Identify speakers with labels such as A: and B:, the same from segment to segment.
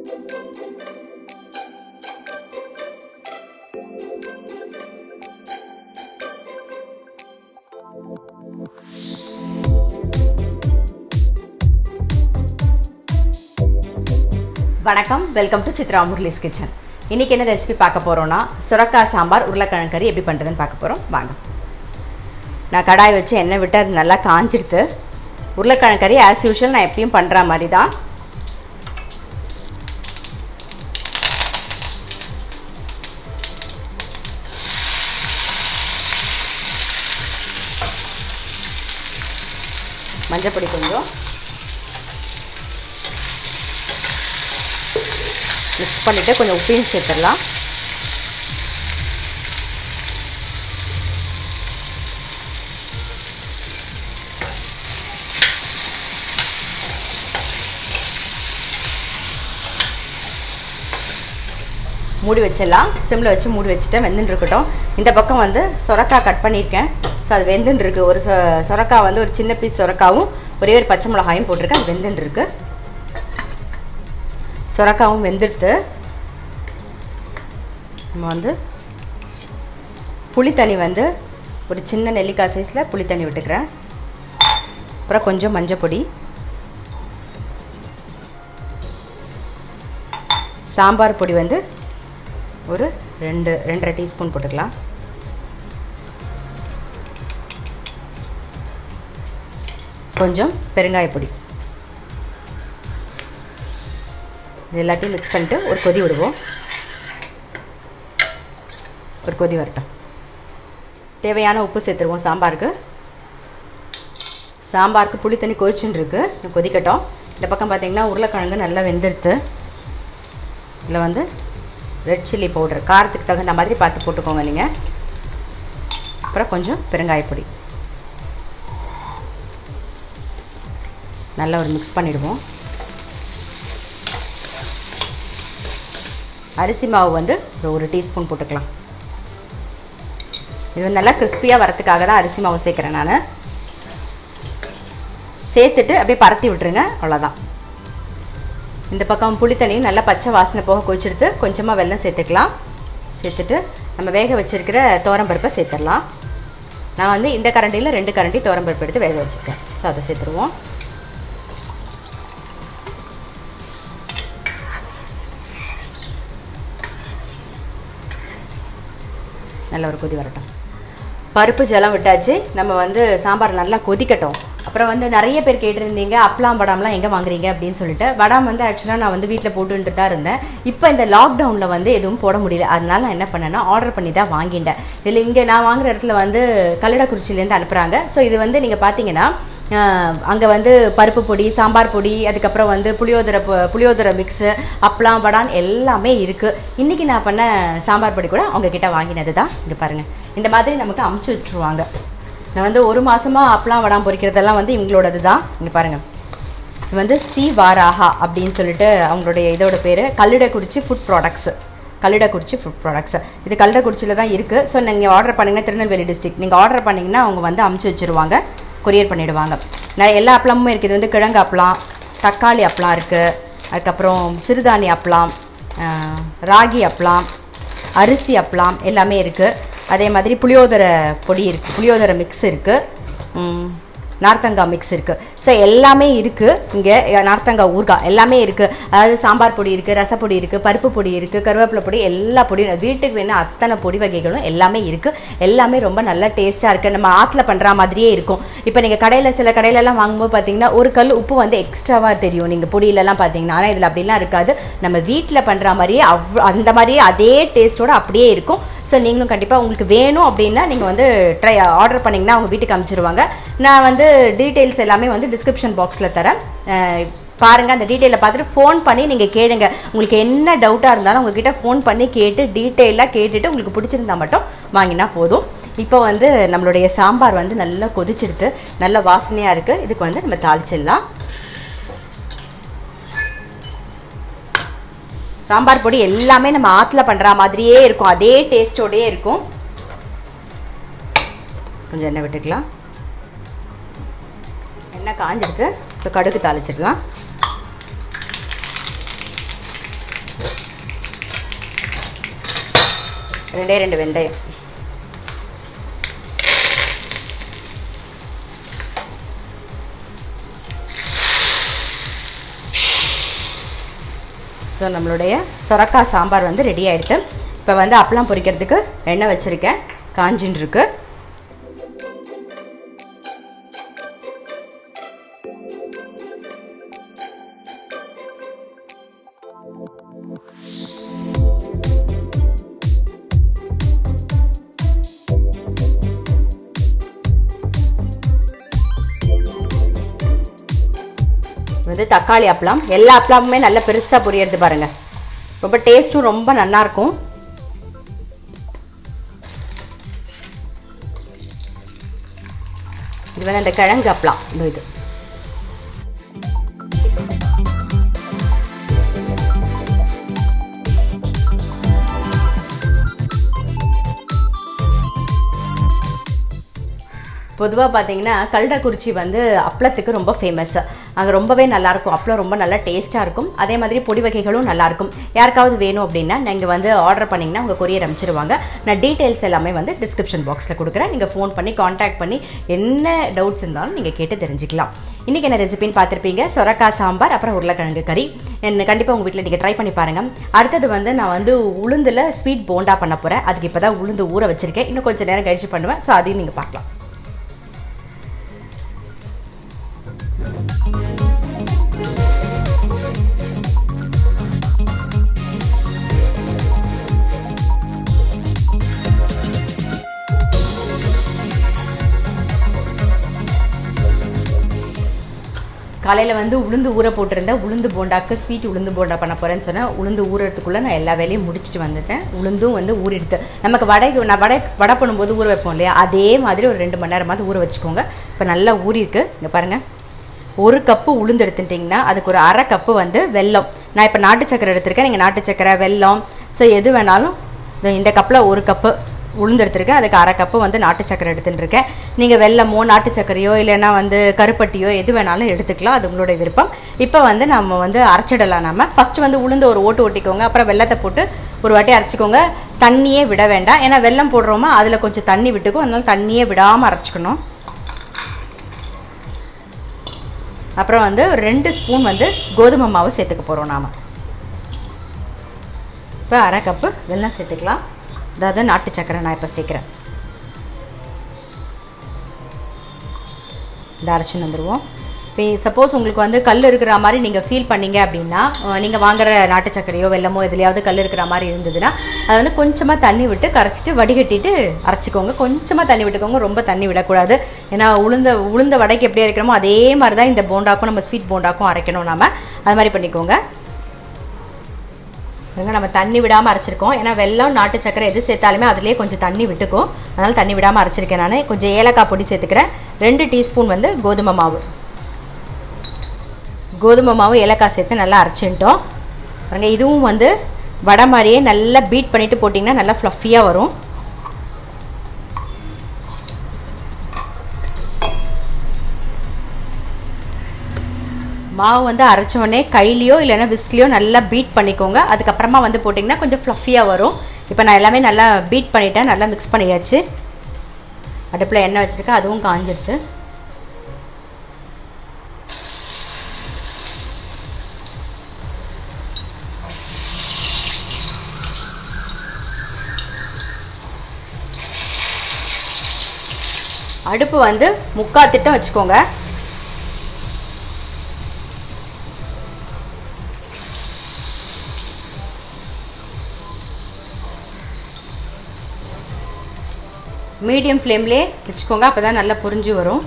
A: வணக்கம், welcome to Chitra Murali's kitchen. இன்றைக்கி என்ன ரெசிபி பார்க்க போகிறோன்னா சுரக்காய் சாம்பார் உருளைக்கிழங்கு கறி எப்படி பண்ணுறதுன்னு பார்க்க போகிறோம். வாங்க. நான் கடாய் வச்சு எண்ணெய் விட்டு அது நல்லா காஞ்சிடுத்து. உருளைக்கிழங்கு கறி ஆஸ் யூஷுவல் நான் எப்பயும் பண்ணுற மாதிரி தான். மஞ்சள் பொடி கொஞ்சம் மிக்ஸ் பண்ணிவிட்டு கொஞ்சம் உப்பையும் சேர்த்துடலாம். மூடி வச்சிடலாம். சிம்மில் வச்சு மூடி வச்சுட்டு வெந்துன்னு இருக்கட்டும். இந்த பக்கம் வந்து சுரக்காய் கட் பண்ணியிருக்கேன். ஸோ அது வெந்துன்னு இருக்குது. ஒரு சுரக்காய் வந்து ஒரு சின்ன பீஸ் சுரக்காவும் ஒரே ஒரு பச்சை மிளகாயும் போட்டிருக்கேன். அது வெந்துன்னு இருக்குது. சுரக்காவும் வெந்துடுத்து. நம்ம வந்து புளித்தண்ணி வந்து ஒரு சின்ன நெல்லிக்காய் சைஸில் புளித்தண்ணி விட்டுக்கிறேன். அப்புறம் கொஞ்சம் மஞ்சள் பொடி, சாம்பார் பொடி வந்து ஒரு 2.5 டீஸ்பூன் போட்டுக்கலாம். கொஞ்சம் பெருங்காயப்பொடி. இது எல்லாத்தையும் மிக்ஸ் பண்ணிட்டு ஒரு கொதி விடுவோம். ஒரு கொதி வரட்டும். தேவையான உப்பு சேர்த்துருவோம் சாம்பாருக்கு. சாம்பாருக்கு புளி தண்ணி கொதிச்சுன்னு இருக்குது, கொதிக்கட்டும். இந்த பக்கம் பார்த்திங்கன்னா உருளைக்கிழங்கு நல்லா வெந்துடுத்து. இதில் வந்து ரெட் சில்லி பவுடர் காரத்துக்கு தகுந்த மாதிரி பார்த்து போட்டுக்கோங்க நீங்கள். அப்புறம் கொஞ்சம் பெருங்காயப்பொடி நல்லா ஒரு மிக்ஸ் பண்ணிவிடுவோம். அரிசி மாவு வந்து ஒரு டீஸ்பூன் போட்டுக்கலாம். இது நல்லா கிறிஸ்பியாக வரத்துக்காக தான் அரிசி மாவு சேர்க்குறேன் நான். சேர்த்துட்டு அப்படியே பரத்தி விட்டுருங்க, அவ்வளோதான். இந்த பக்கம் புளித்தண்ணியும் நல்லா பச்சை வாசனை போக கொதிச்செடுத்து கொஞ்சமாக வெல்லம் சேர்த்துக்கலாம். சேர்த்துட்டு நம்ம வேக வச்சுருக்கிற துவரம்பருப்பை சேர்த்துடலாம். நான் வந்து இந்த கரண்டியில் 2 கரண்டி துவரம்பருப்பு எடுத்து வேக வச்சுருக்கேன். ஸோ அதை சேர்த்துருவோம். நல்ல ஒரு கொதி வரட்டும். பருப்பு ஜலம் விட்டாச்சு. நம்ம வந்து சாம்பார் நல்லா கொதிக்கட்டும். அப்புறம் வந்து நிறைய பேர் கேட்டிருந்தீங்க அப்பளம் வடாம்லாம் எங்கே வாங்குறீங்க அப்படின்னு சொல்லிட்டு. வடாம் வந்து ஆக்சுவலாக நான் வந்து வீட்டில் போட்டுட்டு தான் இருந்தேன். இப்போ இந்த லாக்டவுனில் வந்து எதுவும் போட முடியல. அதனால நான் என்ன பண்ணேன்னா ஆர்டர் பண்ணி தான் வாங்கிட்டேன். இதில் இங்கே நான் வாங்குகிற இடத்துல வந்து கல்லடக்குறிச்சியிலேருந்து அனுப்புகிறாங்க. ஸோ இது வந்து நீங்கள் பார்த்தீங்கன்னா அங்கே வந்து பருப்பு பொடி, சாம்பார் பொடி, அதுக்கப்புறம் வந்து புளியோதரை மிக்ஸு, அப்பளம் வடான் எல்லாமே இருக்குது. இன்றைக்கி நான் பண்ண சாம்பார் பொடி கூட அவங்கக்கிட்ட வாங்கினது தான். இங்கே பாருங்கள், இந்த மாதிரி நமக்கு அமுச்சு விட்டுருவாங்க. நான் வந்து 1 மாதமாக அப்பளம் வடாம் பொரிக்கிறதெல்லாம் வந்து இவங்களோடது தான். இங்கே பாருங்கள், இது வந்து ஸ்ரீ வாராஹா அப்படின்னு சொல்லிட்டு அவங்களுடைய இதோட பேர். Kallidaikurichi food products. இது கல்லடக்குறிச்சியில் தான் இருக்குது. ஸோ நீங்கள் ஆர்டர் பண்ணிங்கன்னா திருநெல்வேலி டிஸ்ட்ரிக்ட் நீங்கள் ஆர்டர் பண்ணிங்கன்னா அவங்க வந்து அமுச்சு வச்சுருவாங்க, கொரியர் பண்ணிவிடுவாங்க. நிறைய எல்லா அப்பளமும் இருக்குது. இது வந்து கிழங்கு அப்பளம், தக்காளி அப்பளம் இருக்குது, அதுக்கப்புறம் சிறுதானி அப்பளம், ராகி அப்பளம், அரிசி அப்பளம் எல்லாமே இருக்குது. அதே மாதிரி புளியோதரை பொடி இருக்குது, புளியோதரை மிக்ஸ் இருக்குது, நார்த்தங்காய் மிக்ஸ் இருக்குது. ஸோ எல்லாமே இருக்குது. இங்கே நார்த்தங்காய் ஊறுகாய் எல்லாமே இருக்குது. அதாவது சாம்பார் பொடி இருக்குது, ரசப்பொடி இருக்குது, பருப்பு பொடி இருக்குது, கருவேப்பிலை பொடி, எல்லா பொடியும் வீட்டுக்கு வேணும் அத்தனை பொடி வகைகளும் எல்லாமே இருக்குது. எல்லாமே ரொம்ப நல்ல டேஸ்ட்டாக இருக்குது. நம்ம ஆற்றுல பண்ணுற மாதிரியே இருக்கும். இப்போ நீங்கள் கடையில் சில கடையிலலாம் வாங்கும்போது பார்த்தீங்கன்னா ஒரு கல் உப்பு வந்து எக்ஸ்ட்ராவாக தெரியும் நீங்கள் பொடியிலலாம் பார்த்தீங்கன்னா. ஆனால் இதில் அப்படிலாம் இருக்காது. நம்ம வீட்டில் பண்ணுற மாதிரியே அந்த மாதிரியே அதே டேஸ்ட்டோடு அப்படியே இருக்கும். ஸோ நீங்களும் கண்டிப்பாக உங்களுக்கு வேணும் அப்படின்னா நீங்கள் வந்து ஆர்டர் பண்ணிங்கன்னா அவங்க வீட்டுக்கு அனுப்பிச்சிடுவாங்க. நான் வந்து டீட்டெயில்ஸ் எல்லாமே வந்து டிஸ்கிரிப்ஷன் பாக்ஸில் தரேன், பாருங்கள். அந்த டீட்டெயிலை பார்த்துட்டு ஃபோன் பண்ணி நீங்கள் கேளுங்க. உங்களுக்கு என்ன டவுட்டாக இருந்தாலும் உங்ககிட்ட ஃபோன் பண்ணி கேட்டு டீட்டெயிலாக கேட்டுட்டு உங்களுக்கு பிடிச்சிருந்தா மட்டும் வாங்கினா போதும். இப்போ வந்து நம்மளுடைய சாம்பார் வந்து நல்லா கொதிச்செடுத்து நல்ல வாசனையாக இருக்குது. இதுக்கு வந்து நம்ம தாளிச்சிடலாம். சாம்பார் பொடி எல்லாமே நம்ம ஆற்றுல பண்ணுற மாதிரியே இருக்கும், அதே டேஸ்ட்டோடையே இருக்கும். கொஞ்சம் எண்ணெய் விட்டுக்கலாம். எண்ணெய் காஞ்சிடுது. ஸோ கடுகு தாளிச்சிடலாம். 2 வெந்தயம். ஸோ நம்மளுடைய சொரக்காய் சாம்பார் வந்து ரெடி ஆகிடுது. இப்போ வந்து அப்பளம் பொரிக்கிறதுக்கு எண்ணெய் வச்சுருக்கேன், காஞ்சின்னு இருக்கு. வந்து தக்காளி அப்பளம், எல்லா அப்பளமுமே நல்லா பெருசாக பொரியறது பாருங்கள், ரொம்ப டேஸ்ட்டும் ரொம்ப நல்லாயிருக்கும். இது வந்து அந்த கிழங்கு அப்பளம். இது பொதுவாக பார்த்தீங்கன்னா கல்டக்குறிச்சி வந்து அப்பளத்துக்கு ரொம்ப ஃபேமஸ். அங்கே ரொம்பவே நல்லாயிருக்கும், அப்பளம் ரொம்ப நல்லா டேஸ்ட்டாக இருக்கும். அதே மாதிரி பொடி வகைகளும் நல்லாயிருக்கும். யாருக்காவது வேணும் அப்படின்னா நீங்கள் வந்து ஆர்டர் பண்ணிங்கன்னா உங்கள் கொரியர் அனுப்பிச்சிடுவாங்க. நான் டீட்டெயில்ஸ் எல்லாமே வந்து டிஸ்கிரிப்ஷன் பாக்ஸில் கொடுக்குறேன். நீங்கள் ஃபோன் பண்ணி காண்டாக்ட் பண்ணி என்ன டவுட்ஸ் இருந்தாலும் நீங்கள் கேட்டு தெரிஞ்சுக்கலாம். இன்றைக்கி என்ன ரெசிபின்னு பார்த்துருப்பீங்க, சொரக்காய் சாம்பார், அப்புறம் உருளைக்கிழங்கு கறி. என்ன கண்டிப்பாக உங்கள் வீட்டில் நீங்கள் ட்ரை பண்ணி பாருங்கள். அடுத்தது வந்து நான் வந்து உளுந்தில் ஸ்வீட் போண்டா பண்ண போகிறேன். அதுக்கு இப்போ தான் உளுந்து ஊற வச்சுருக்கேன், இன்னும் கொஞ்சம் நேரம் கழிச்சு பண்ணுவேன். ஸோ அதையும் நீங்கள் பார்க்கலாம். காலையில் வந்து உளுந்து ஊற போட்டிருந்தேன். உளுந்து போண்டாக்கு ஸ்வீட் உளுந்து போண்டா பண்ண போகிறேன்னு சொன்னேன். உளுந்து ஊறுறதுக்குள்ளே நான் எல்லா வேலையும் முடிச்சுட்டு வந்துட்டேன். உளுந்தும் வந்து ஊறிடுது. நமக்கு வடை பண்ணும்போது ஊற வைப்போம் இல்லையா, அதே மாதிரி ஒரு 2 மணி நேரமாவது ஊற வச்சுக்கோங்க. இப்போ நல்லா ஊறிருக்கு. இங்கே பாருங்கள், 1 கப்பு உளுந்து எடுத்துட்டிங்கன்னா அதுக்கு ஒரு 1/2 கப்பு வந்து வெல்லம். நான் இப்போ நாட்டு சக்கரை எடுத்திருக்கேன், நீங்கள் நாட்டு சக்கரை வெல்லம் ஸோ எது வேணாலும். இந்த கப்பில் 1 கப்பு உளுந்து எடுத்துருக்கேன், அதுக்கு 1/2 கப்பு வந்து நாட்டு சக்கரை எடுத்துட்டுருக்கேன். நீங்கள் வெல்லமோ நாட்டு சக்கரையோ இல்லைன்னா வந்து கருப்பட்டியோ எது வேணாலும் எடுத்துக்கலாம், அது உங்களுடைய விருப்பம். இப்போ வந்து நம்ம வந்து அரைச்சிடலாம். நம்ம ஃபஸ்ட்டு வந்து உளுந்து ஒரு ஓட்டு ஓட்டிக்கோங்க, அப்புறம் வெல்லத்தை போட்டு ஒரு வாட்டி அரைச்சிக்கோங்க. தண்ணியே விட வேண்டாம், ஏன்னா வெல்லம் போடுறோமா அதில் கொஞ்சம் தண்ணி விட்டுக்கும், அதனால தண்ணியே விடாமல் அரைச்சிக்கணும். அப்புறம் வந்து 2 ஸ்பூன் வந்து கோதுமை மாவு சேர்த்துக்க போகிறோம் நாம். இப்போ 1/2 கப்பு வெல்லம் சேர்த்துக்கலாம், அதாவது நாட்டு சக்கரை நான் இப்போ சேர்க்குறேன். இந்த அரைச்சின்னு வந்துடுவோம். இப்போ சப்போஸ் உங்களுக்கு வந்து கல் இருக்கிற மாதிரி நீங்கள் ஃபீல் பண்ணீங்க அப்படின்னா, நீங்கள் வாங்குகிற நாட்டு சக்கரையோ வெல்லமோ எதுலையாவது கல் இருக்கிற மாதிரி இருந்ததுன்னா அதை வந்து கொஞ்சமாக தண்ணி விட்டு கரைச்சிட்டு வடிகட்டிட்டு அரைச்சிக்கோங்க. கொஞ்சமாக தண்ணி விட்டுக்கோங்க, ரொம்ப தண்ணி விடக்கூடாது. ஏன்னா உளுந்த வடைக்கு எப்படி அரைக்கிறோமோ அதே மாதிரி தான் இந்த போண்டாக்கும் நம்ம ஸ்வீட் போண்டாக்கும் அரைக்கணும். நாம் அது மாதிரி பண்ணிக்கோங்க. நம்ம தண்ணி விடாமல் அரைச்சிருக்கோம், ஏன்னா வெல்லம் நாட்டு சக்கரை எது சேர்த்தாலுமே அதிலே கொஞ்சம் தண்ணி விட்டுக்கும், அதனால் தண்ணி விடாமல் அரைச்சிருக்கேன். நான் கொஞ்சம் ஏலக்காய் பொடி சேர்த்துக்கிறேன். 2 டீஸ்பூன் வந்து கோதுமை மாவு ஏலக்காய் சேர்த்து நல்லா அரைச்சிட்டோம். பாருங்க, இதுவும் வந்து வடை மாதிரியே நல்லா பீட் பண்ணிவிட்டு போட்டிங்கன்னா நல்லா ஃப்ளஃபியாக வரும். மாவு வந்து அரைச்சோடனே கையிலையோ இல்லைன்னா விஸ்க்லையோ நல்லா பீட் பண்ணிக்கோங்க. அதுக்கப்புறமா வந்து போட்டிங்கன்னா கொஞ்சம் ஃப்ளஃபியாக வரும். இப்போ நான் எல்லாமே நல்லா பீட் பண்ணிட்டேன், நல்லா மிக்ஸ் பண்ணியாச்சு. அடுப்பில் எண்ணெய் வச்சுருக்கேன், அதுவும் காஞ்சிடுது. அடுப்பு வந்து 3/4 திட்டம் வச்சுக்கோங்க. மீடியம் ஃப்ளேம்லேயே வச்சுக்கோங்க, அப்போ தான் நல்லா பொரிஞ்சு வரும்.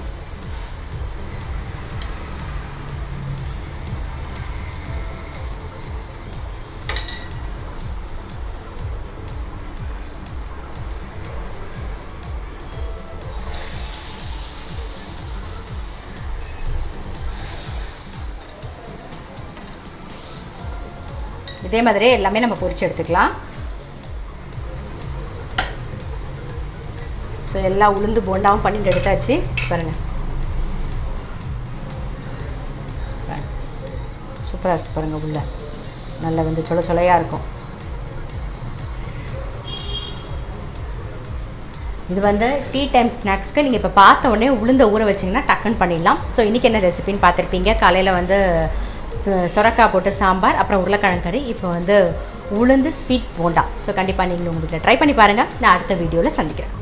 A: இதே மாதிரி எல்லாமே நம்ம பொரிச்சு எடுத்துக்கலாம். ஸோ எல்லா உளுந்து போண்டாவும் பண்ணிட்டு எடுத்தாச்சு. பாருங்கள், சூப்பராக இருக்குது பாருங்கள். உள்ள நல்லா வந்து சொலையாக இருக்கும். இது வந்து டீ டைம் ஸ்நாக்ஸ்க்கு நீங்கள் இப்போ பார்த்த உடனே உளுந்த ஊற வச்சிங்கன்னா டக்குன்னு பண்ணிடலாம். ஸோ இன்றைக்கி என்ன ரெசிபின்னு பார்த்துருப்பீங்க. காலையில் வந்து சொரக்காய் போட்டு சாம்பார், அப்புறம் உருளைக்கிழங்கு கறி, இப்போ வந்து உளுந்து ஸ்வீட் போண்டா. ஸோ கண்டிப்பாக நீங்களும் உங்கள் வீட்டில் ட்ரை பண்ணி பாருங்கள். நான் அடுத்த வீடியோவில் சந்திக்கிறேன்.